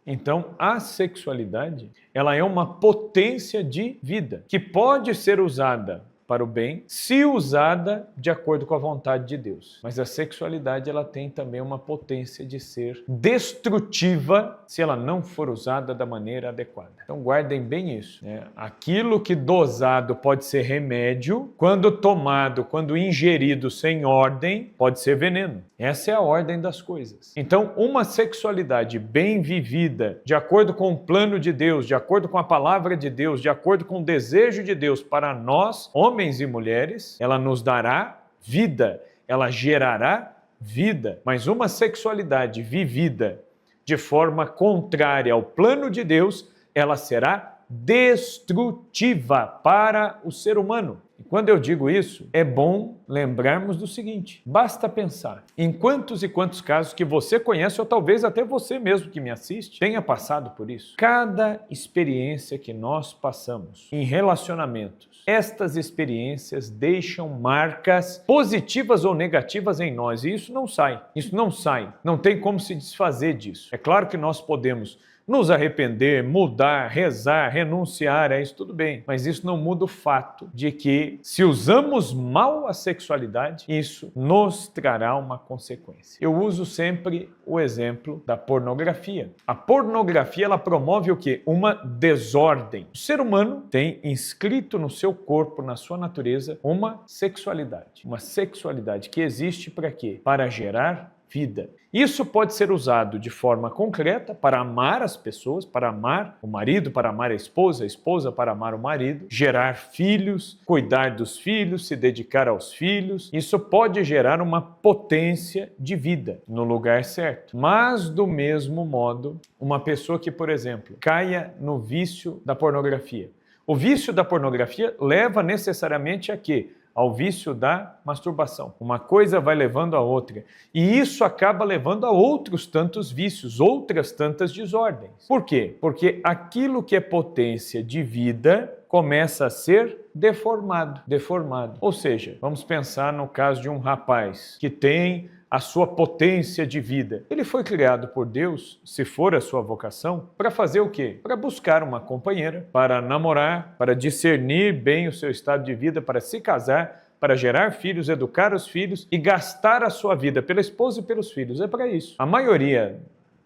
Então, a sexualidade, ela é uma potência de vida que pode ser usada para o bem, se usada de acordo com a vontade de Deus. Mas a sexualidade, ela tem também uma potência de ser destrutiva se ela não for usada da maneira adequada. Então guardem bem isso, né? Aquilo que dosado pode ser remédio, quando tomado, quando ingerido sem ordem, pode ser veneno. Essa é a ordem das coisas. Então, uma sexualidade bem vivida, de acordo com o plano de Deus, de acordo com a palavra de Deus, de acordo com o desejo de Deus para nós, homens e mulheres, ela nos dará vida, ela gerará vida. Mas uma sexualidade vivida de forma contrária ao plano de Deus, ela será destrutiva para o ser humano. E quando eu digo isso, é bom lembrarmos do seguinte: basta pensar em quantos e quantos casos que você conhece, ou talvez até você mesmo que me assiste, tenha passado por isso. Cada experiência que nós passamos em relacionamentos, estas experiências deixam marcas positivas ou negativas em nós, e isso não sai, não tem como se desfazer disso. É claro que nós podemos nos arrepender, mudar, rezar, renunciar, é isso tudo bem. Mas isso não muda o fato de que, se usamos mal a sexualidade, isso nos trará uma consequência. Eu uso sempre o exemplo da pornografia. A pornografia, ela promove o quê? Uma desordem. O ser humano tem inscrito no seu corpo, na sua natureza, uma sexualidade que existe para quê? Para gerar vida. Isso pode ser usado de forma concreta para amar as pessoas, para amar o marido, para amar a esposa para amar o marido, gerar filhos, cuidar dos filhos, se dedicar aos filhos. Isso pode gerar uma potência de vida no lugar certo. Mas, do mesmo modo, uma pessoa que, por exemplo, caia no vício da pornografia. O vício da pornografia leva necessariamente a quê? Ao vício da masturbação. Uma coisa vai levando a outra. E isso acaba levando a outros tantos vícios, outras tantas desordens. Por quê? Porque aquilo que é potência de vida começa a ser deformado. Ou seja, vamos pensar no caso de um rapaz que tem a sua potência de vida. Ele foi criado por Deus, se for a sua vocação, para fazer o quê? Para buscar uma companheira, para namorar, para discernir bem o seu estado de vida, para se casar, para gerar filhos, educar os filhos e gastar a sua vida pela esposa e pelos filhos. É para isso. A maioria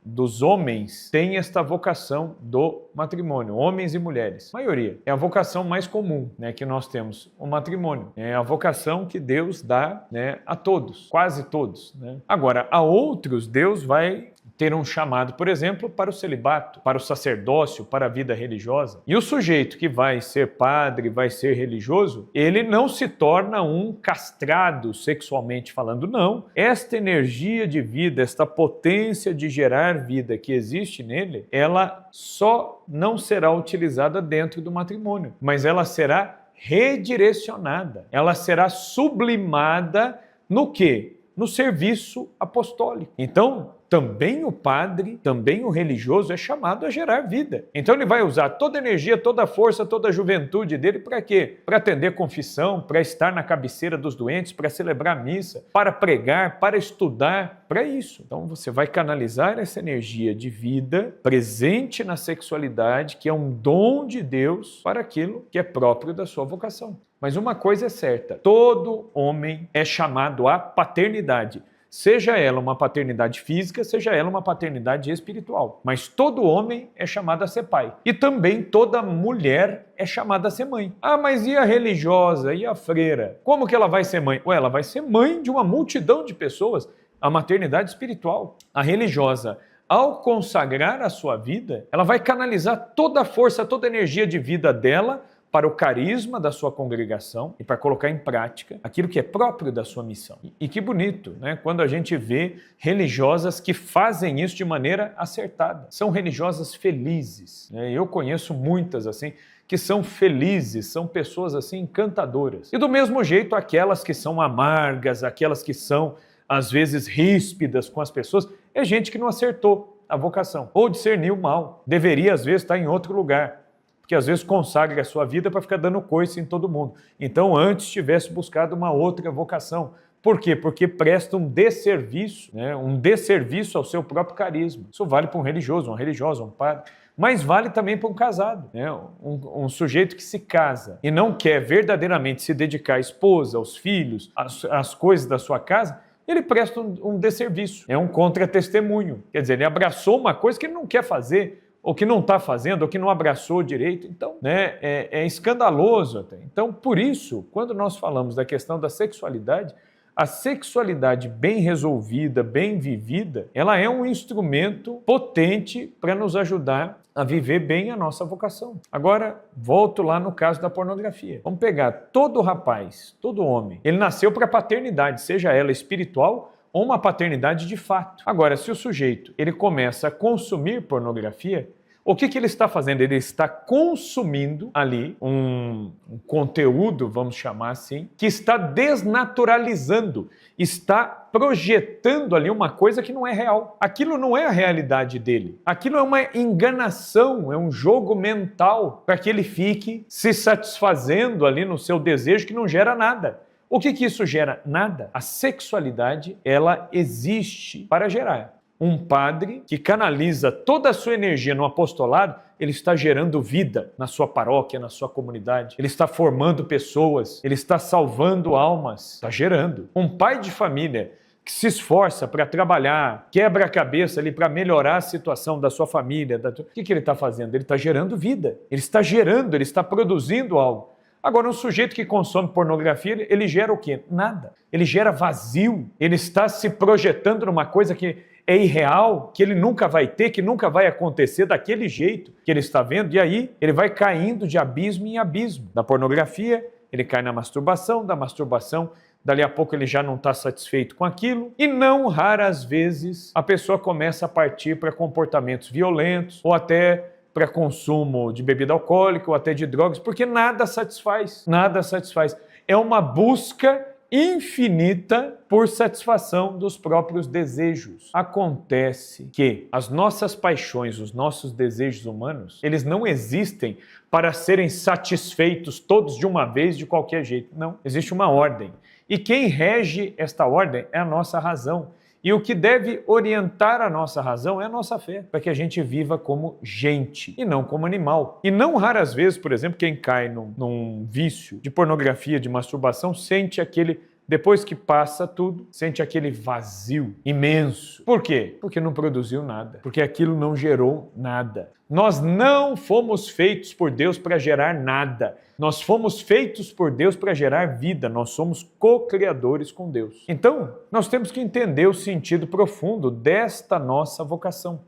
dos homens tem esta vocação do matrimônio, homens e mulheres. A maioria. É a vocação mais comum, né, que nós temos, o matrimônio. É a vocação que Deus dá, né, a todos, quase todos, né? Agora, a outros, Deus vai ter um chamado, por exemplo, para o celibato, para o sacerdócio, para a vida religiosa. E o sujeito que vai ser padre, vai ser religioso, ele não se torna um castrado sexualmente falando, não. Esta energia de vida, esta potência de gerar vida que existe nele, ela só não será utilizada dentro do matrimônio, mas ela será redirecionada, ela será sublimada no quê? No serviço apostólico. Então, também o padre, também o religioso é chamado a gerar vida. Então ele vai usar toda a energia, toda a força, toda a juventude dele para quê? Para atender confissão, para estar na cabeceira dos doentes, para celebrar missa, para pregar, para estudar, para isso. Então você vai canalizar essa energia de vida presente na sexualidade, que é um dom de Deus, para aquilo que é próprio da sua vocação. Mas uma coisa é certa, todo homem é chamado à paternidade. Seja ela uma paternidade física, seja ela uma paternidade espiritual. Mas todo homem é chamado a ser pai. E também toda mulher é chamada a ser mãe. Ah, mas e a religiosa? E a freira? Como que ela vai ser mãe? Ué, ela vai ser mãe de uma multidão de pessoas. A maternidade espiritual. A religiosa, ao consagrar a sua vida, ela vai canalizar toda a força, toda a energia de vida dela para o carisma da sua congregação e para colocar em prática aquilo que é próprio da sua missão. E que bonito, né? Quando a gente vê religiosas que fazem isso de maneira acertada. São religiosas felizes, né? Eu conheço muitas assim, que são felizes, são pessoas assim encantadoras. E do mesmo jeito, aquelas que são amargas, aquelas que são às vezes ríspidas com as pessoas, é gente que não acertou a vocação, ou discerniu mal. Deveria às vezes estar em outro lugar. Porque às vezes consagra a sua vida para ficar dando coice em todo mundo. Então antes tivesse buscado uma outra vocação, Por quê? Porque presta um desserviço, né? Um desserviço ao seu próprio carisma. Isso vale para um religioso, uma religiosa, um padre, mas vale também para um casado, né? Um sujeito que se casa e não quer verdadeiramente se dedicar à esposa, aos filhos, às coisas da sua casa, ele presta um desserviço, é um contra-testemunho. Quer dizer, ele abraçou uma coisa que ele não quer fazer, ou que não está fazendo, ou que não abraçou direito. Então, né, é escandaloso até. Então, por isso, quando nós falamos da questão da sexualidade, a sexualidade bem resolvida, bem vivida, ela é um instrumento potente para nos ajudar a viver bem a nossa vocação. Agora, volto lá no caso da pornografia. Vamos pegar todo rapaz, todo homem, ele nasceu para a paternidade, seja ela espiritual ou uma paternidade de fato. Agora, se o sujeito ele começa a consumir pornografia, o que ele está fazendo? Ele está consumindo ali um conteúdo, vamos chamar assim, que está desnaturalizando, está projetando ali uma coisa que não é real. Aquilo não é a realidade dele. Aquilo é uma enganação, é um jogo mental para que ele fique se satisfazendo ali no seu desejo que não gera nada. O que isso gera? Nada. A sexualidade, ela existe para gerar. Um padre que canaliza toda a sua energia no apostolado, ele está gerando vida na sua paróquia, na sua comunidade. Ele está formando pessoas, ele está salvando almas, está gerando. Um pai de família que se esforça para trabalhar, quebra a cabeça ali para melhorar a situação da sua família. O que ele está fazendo? Ele está gerando vida, ele está produzindo algo. Agora, um sujeito que consome pornografia, ele gera o quê? Nada. Ele gera vazio, ele está se projetando numa coisa que é irreal, que ele nunca vai ter, que nunca vai acontecer daquele jeito que ele está vendo, e aí ele vai caindo de abismo em abismo. Da pornografia, ele cai na masturbação, da masturbação, dali a pouco ele já não está satisfeito com aquilo, e não raras vezes a pessoa começa a partir para comportamentos violentos, ou até para consumo de bebida alcoólica, ou até de drogas, porque nada satisfaz, nada satisfaz. É uma busca infinita por satisfação dos próprios desejos. Acontece que as nossas paixões, os nossos desejos humanos, eles não existem para serem satisfeitos todos de uma vez, de qualquer jeito. Não, existe uma ordem. E quem rege esta ordem é a nossa razão. E o que deve orientar a nossa razão é a nossa fé, para que a gente viva como gente e não como animal. E não raras vezes, por exemplo, quem cai num vício de pornografia, de masturbação, sente aquele, depois que passa tudo, sente aquele vazio imenso. Por quê? Porque não produziu nada, porque aquilo não gerou nada. Nós não fomos feitos por Deus para gerar nada. Nós fomos feitos por Deus para gerar vida. Nós somos co-criadores com Deus. Então, nós temos que entender o sentido profundo desta nossa vocação,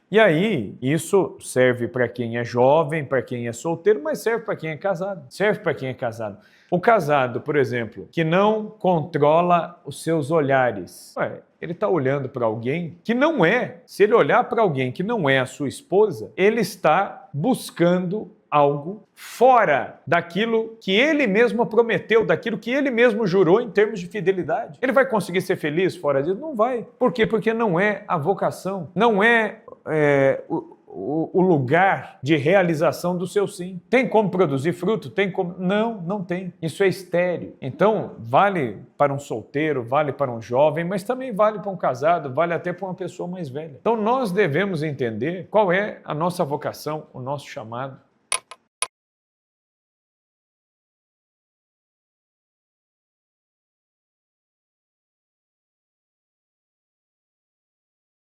E aí, isso serve para quem é jovem, para quem é solteiro, mas serve para quem é casado. O casado, por exemplo, que não controla os seus olhares. Ele está olhando para alguém que não é. Se ele olhar para alguém que não é a sua esposa, ele está buscando algo fora daquilo que ele mesmo prometeu, daquilo que ele mesmo jurou em termos de fidelidade. Ele vai conseguir ser feliz fora disso? Não vai. Por quê? Porque não é a vocação, não é o lugar de realização do seu sim. Tem como produzir fruto? Tem como? Não, não tem. Isso é estéril. Então, vale para um solteiro, vale para um jovem, mas também vale para um casado, vale até para uma pessoa mais velha. Então, nós devemos entender qual é a nossa vocação, o nosso chamado.